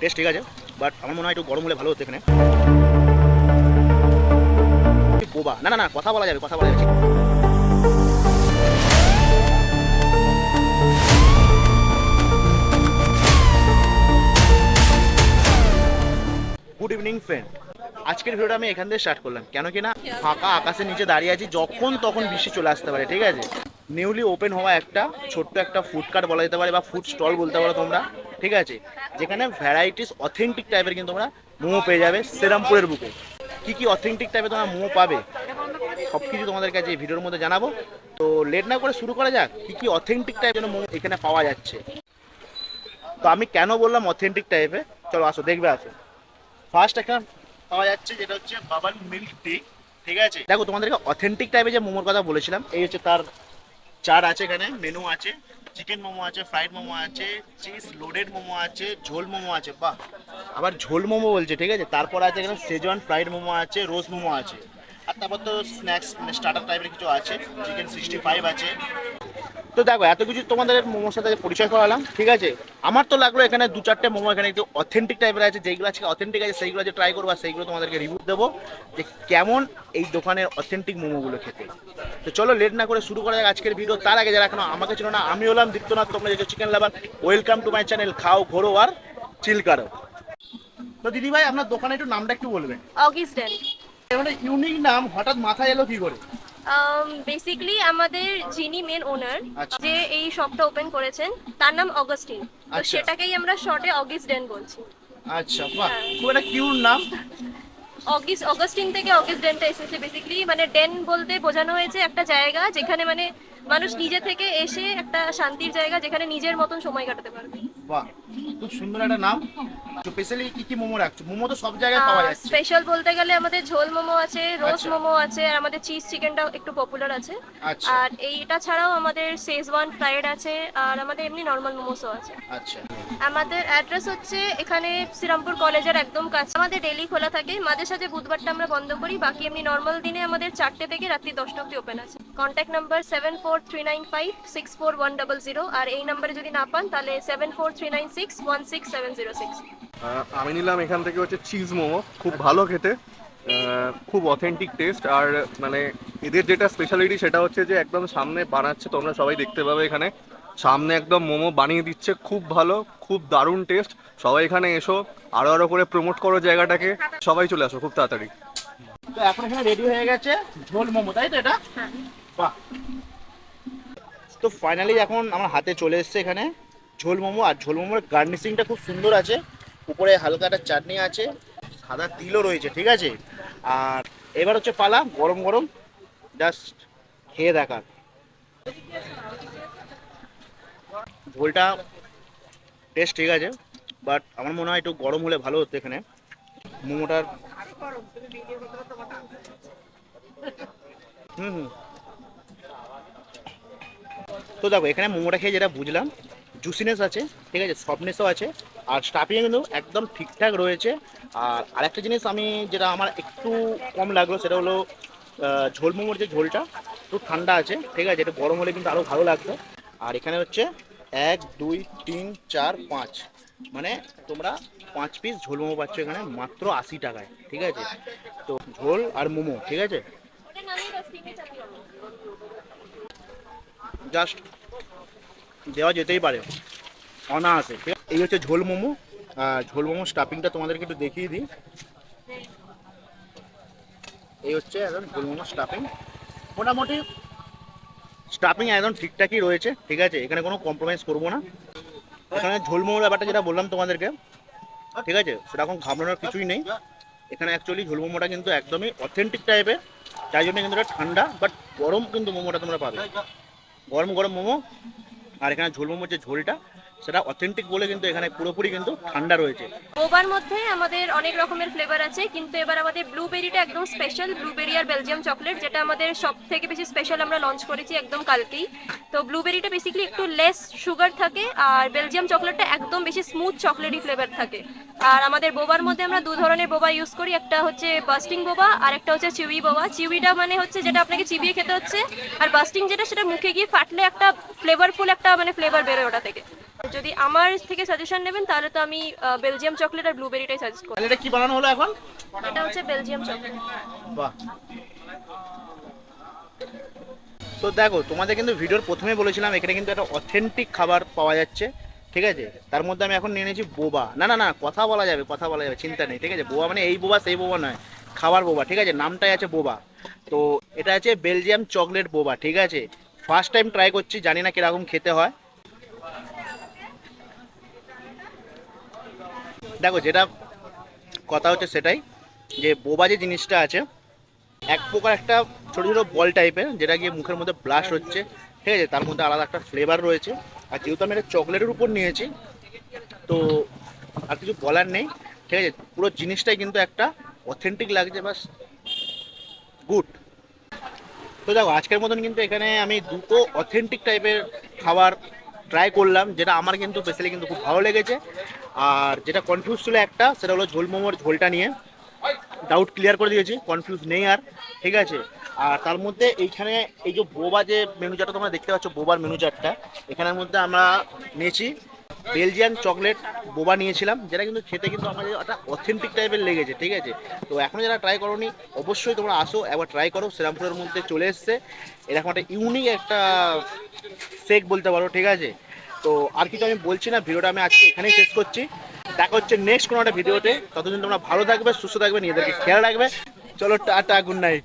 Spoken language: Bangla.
টেস্ট ঠিক আছে, বাট আমার মনে হয় একটু গরম হলে ভালো হতো এখানে। বোবা না না না, কথা বলা যাবে, কথা বলা যাবে। গুড ইভিনিং ফ্রেন্ড, আজকের ভিডিওটা আমি এখান থেকে স্টার্ট করলাম কেন কি না, ফাঁকা আকাশের নিচে দাঁড়িয়ে আছি, যখন তখন বৃষ্টি চলে আসতে পারে, ঠিক আছে। নিউলি ওপেন হওয়া একটা ছোট্ট একটা ফুডকার্ট বলা যেতে পারে বা ফুড স্টল বলতে পারো তোমরা, ঠিক আছে, যেখানে ভ্যারাইটিস অথেন্টিক টাইপের কিন্তু তোমরা মোমো পেয়ে যাবে শ্রীরামপুরের বুকে। কি কি অথেন্টিক টাইপের তোমরা মোমো পাবে সব কিছু তোমাদের কাছে এই ভিডিওর মধ্যে জানাবো। তো লেট না করে শুরু করা যাক, কি কি অথেন্টিক টাইপের মোমো এখানে পাওয়া যাচ্ছে। তো আমি কেন বললাম অথেন্টিক টাইপের, চলো আসো দেখবে, আসো। ফার্স্ট একটা পাওয়া যাচ্ছে যেটা হচ্ছে বাবান মিল্ক টি, ঠিক আছে। দেখো তোমাদেরকে অথেন্টিক টাইপের যে মোমোর কথা বলেছিলাম, এই হচ্ছে তার চার আছে, এখানে মেনু আছে, চিকেন মোমো আছে, ফ্রাইড মোমো আছে, চিজ লোডেড মোমো আছে, ঝোল মোমো আছে, বাহ আবার ঝোল মোমো বলছে, ঠিক আছে। তারপর আছে এখানে সেজওয়ান ফ্রাইড মোমো আছে, রোজ মোমো আছে, আর তারপর তো স্ন্যাক্স মানে স্টার্টার টাইপের কিছু আছে, চিকেন 65 আছে। তো দেখো এত কিছু তোমাদের মোমোর সাথে পরিচয় করালাম, ঠিক আছে। আমার তো লাগলো এখানে দু চারটে মোমো এখানে একটু অথেন্টিক টাইপের আছে, যেগুলো আজকে অথেন্টিক আছে সেইগুলো যে ট্রাই করবো, আর সেইগুলো তোমাদেরকে রিভিউ দেবো যে কেমন এই দোকানের অথেন্টিক মোমোগুলো খেতে। তো চলো লেট না করে শুরু করা যাক আজকের ভিডিও। তার আগে যারা এখনো আমাকে ছিল না, আমি হলাম দীপ্তনাথ, তোমরা যে chicken lover, welcome to my channel খাও ঘোরো আর চিল করো। তো দিদি ভাই আপনার দোকানে একটু নামটা একটু বলবেন। অগস্টেন। মানে ইউনিক নাম হঠাৎ মাথায় এলো কি করে? বেসিক্যালি আমাদের যিনি মেন ওনার আচ্ছা। যে এই শপটা ওপেন করেছেন তার নাম অগস্টিন, তো আচ্ছা। সেটাকেই আমরা শর্টে অগস্টেন বলছি। আচ্ছা, বাহ, হ্যাঁ। খুব একটা কিউট নাম। অগস্টিন থেকে অগস্টেনটা এসেছে। বেসিক্যালি মানে ডেন বলতে বোঝানো হয়েছে একটা জায়গা যেখানে মানে মানুষ নিজে থেকে এসে একটা শান্তির জায়গা যেখানে নিজের মতন সময় কাটাতে পারবে। বাহ, খুব সুন্দর একটা নাম। স্পেশালি কি কি মোমো রাখছো? মোমো তো সব জায়গায় পাওয়া যাচ্ছে। স্পেশাল বলতে গেলে আমাদের ঝোল মোমো আছে, রোস্ট আচ্ছা। মোমো আছে, আর আমাদের চিজ চিকেনটাও একটু পপুলার আছে। আচ্ছা। আর এইটা ছাড়াও আমাদের শেজওয়ান ফ্রাইড আছে, আর আমাদের এমনি নর্মাল মোমোসও আছে। আচ্ছা। আমাদের অ্যাড্রেস হচ্ছে এখানে শ্রীরামপুর কলেজের একদম কাছে। আমাদের ডেইলি খোলা থাকে, মাঝে সাঝে বুধবারটা আমরা বন্ধ করি, বাকি এমনি নর্মাল দিনে আমাদের 4টে থেকে রাত্রি 10টা অবধি ওপেন আছে। কন্ট্যাক্ট নাম্বার 7439564100, আর এই নাম্বারে যদি না পান তাহলে 7439616706। আমি নিলাম এখান থেকে হচ্ছে চিজ মোমো, খুব ভালো খেতে, খুব অথেন্টিক টেস্ট। আর মানে এদের যেটা স্পেশালিটি সেটা হচ্ছে যে একদম সামনে বানাচ্ছে, তোমরা সবাই দেখতে পাবে এখানে সামনে একদম মোমো বানিয়ে দিচ্ছে, খুব ভালো, খুব দারুণ টেস্ট। সবাই এখানে এসো, আরো আরো করে প্রমোট করো জায়গাটাকে, সবাই চলে আসো খুব তাড়াতাড়ি। তো এখন এখানে রেডি হয়ে গেছে ঝোল মোমো, তাই তো এটা? বাহ। তো ফাইনালি এখন আমার হাতে চলে এসেছে এখানে ঝোল মোমো, আর ঝোল মোমোর গার্নিশিংটা খুব সুন্দর আছে, উপরে হালকা একটা চাটনি আছে, সাদা তিলও রয়েছে, ঠিক আছে। আর এবার হচ্ছে পালা গরম গরম জাস্ট খেয়ে দেখার। ঝোলটা টেস্ট ঠিক আছে, বাট আমার মনে হয় একটু গরম হলে ভালো হতো এখানে মোমোটার। হুম হুম। তো দেখো এখানে মোমোটা খেয়ে যেটা বুঝলাম, জুসিনেস আছে, ঠিক আছে, সফটনেসও আছে, আর স্টাফিং কিন্তু একদম ঠিকঠাক রয়েছে। আর আরেকটা জিনিস আমি যেটা আমার একটু কম লাগলো সেটা হলো ঝোল মোমোর যে ঝোলটা একটু ঠান্ডা আছে, ঠিক আছে, এটা গরম হলে কিন্তু আরও ভালো লাগতো। আর এখানে হচ্ছে 1 2 3 4 5, মানে তোমরা 5 পিস ঝোল মোমো পাচ্ছ এখানে মাত্র 80 টাকায়, ঠিক আছে। তো ঝোল আর মোমো, ঠিক আছে, জাস্ট দেওয়া যেতেই পারে অনায়াসে। এই হচ্ছে ঝোল মোমো। আর ঝোল মোমো স্টাফিংটা তোমাদেরকে একটু দেখিয়ে দিই। এই হচ্ছে একদম ঝোল মোমো স্টাফিং, মোটামুটি স্টাফিং একদম ঠিকঠাকই রয়েছে, ঠিক আছে, এখানে কোনো কম্প্রোমাইজ করবো না। এখানে ঝোল মোমোর ব্যাপারটা যেটা বললাম তোমাদেরকে, ঠিক আছে, সেটা এখন ঘাবড়ানোর কিছুই নেই। এখানে অ্যাকচুয়ালি ঝোল মোমোটা কিন্তু একদমই অথেন্টিক টাইপের, তাই জন্য কিন্তু এটা ঠান্ডা, বাট গরম কিন্তু মোমোটা তোমরা পাবে, গরম গরম মোমো। আর এখানে ঝোল মোমোর যে ঝোলটা সেটা অথেন্টিক বলে কিন্তু এখানে পুরোপুরি কিন্তু ঠান্ডা রয়েছে। বোবার মধ্যে আমাদের অনেক রকমের ফ্লেভার আছে, কিন্তু এবার আমাদের ব্লুবেরিটা একদম স্পেশাল, ব্লুবেরি আর বেলজিয়াম চকলেট, যেটা আমাদের সব থেকে বেশি স্পেশাল, আমরা লঞ্চ করেছি একদম কালকেই। তো ব্লুবেরিটা বেসিক্যালি একটু লেস সুগার থাকে, আর বেলজিয়াম চকলেটটা একদম বেশি স্মুথ চকলেটি ফ্লেভার থাকে। আর আমাদের বোবার মধ্যে আমরা দু ধরনের বোবা ইউজ করি, একটা হচ্ছে বাস্টিং বোবা আর একটা হচ্ছে চিউই বোবা। চিউইটা মানে হচ্ছে যেটা আপনাকে চিবিয়ে খেতে হচ্ছে, আর বাস্টিং যেটা সেটা মুখে গিয়ে ফাটলে একটা ফ্লেভারফুল একটা মানে ফ্লেভার বেরোয় ওটা থেকে। যদি আমার থেকে সাজেশন নেবেন তাহলে তো আমি বেলজিয়াম চকলেট আর ব্লুবেরিটাই সাজেস্ট করব। তাহলে এটা কি বানানো হলো এখন? এটা হচ্ছে বেলজিয়াম চকলেট। বাহ। তো দেখো, তোমাদের কিন্তু ভিডিওর প্রথমে বলেছিলাম এখানে কিন্তু একটা অথেন্টিক খাবার পাওয়া যাচ্ছে, ঠিক আছে? তার মধ্যে আমি এখন নিয়ে নিয়েছি বোবা। না না না, কথা বলা যাবে, কথা বলা যাবে, চিন্তা নেই, ঠিক আছে? বোবা মানে এই বোবা সেই বোবা নয়, খাবার বোবা, ঠিক আছে? নামটাই আছে বোবা। তো এটা আছে বেলজিয়াম চকলেট বোবা, ঠিক আছে? ফার্স্ট টাইম ট্রাই করছি, জানি না কিরকম খেতে হয়। দেখো, যেটা কথা হচ্ছে সেটাই, যে বোবা যে জিনিসটা আছে এক প্রকার একটা ছোটো ছোটো বল টাইপের, যেটা গিয়ে মুখের মধ্যে ব্লাস্ট হচ্ছে, ঠিক আছে? তার মধ্যে আলাদা একটা ফ্লেভার রয়েছে। আর যেহেতু আমি এটা চকলেটের উপর নিয়েছি, তো আর কিছু বলার নেই, ঠিক আছে? পুরো জিনিসটাই কিন্তু একটা অথেন্টিক লাগছে, বাস গুড। তো দেখো, আজকের মতন কিন্তু এখানে আমি দুটো অথেন্টিক টাইপের খাবার ট্রাই করলাম, যেটা আমার কিন্তু স্পেশালি কিন্তু খুব ভালো লেগেছে। আর যেটা কনফিউজ ছিল একটা, সেটা হলো ঝোল মোমোর ঝোলটা নিয়ে। ডাউট ক্লিয়ার করে দিয়েছি, কনফিউজ নেই আর, ঠিক আছে? আর তার মধ্যে এইখানে এই যে বোবা যে মেনু চার্টটা তোমরা দেখতে পাচ্ছ, বোবার মেনু চার্টটা, এখানের মধ্যে আমরা নিয়েছি বেলজিয়ান চকলেট বোবা নিয়েছিলাম, যেটা কিন্তু খেতে কিন্তু আমাদের একটা অথেন্টিক টাইপের লেগেছে, ঠিক আছে? তো এখনও যারা ট্রাই করোনি, অবশ্যই তোমরা আসো, একবার ট্রাই করো। শ্রীরামপুরের মধ্যে চলে এসছে এরকম একটা ইউনিক একটা শেক বলতে পারো, ঠিক আছে? তো আর কিছু আমি বলছি না, ভিডিওটা আমি আজকে এখানেই শেষ করছি। দেখা হচ্ছে নেক্সট কোনো একটা ভিডিওতে। ততদিন তোমরা ভালো থাকবে, সুস্থ থাকবে, নিজেদেরকে খেয়াল রাখবে। চলো, টাটা, গুড নাইট।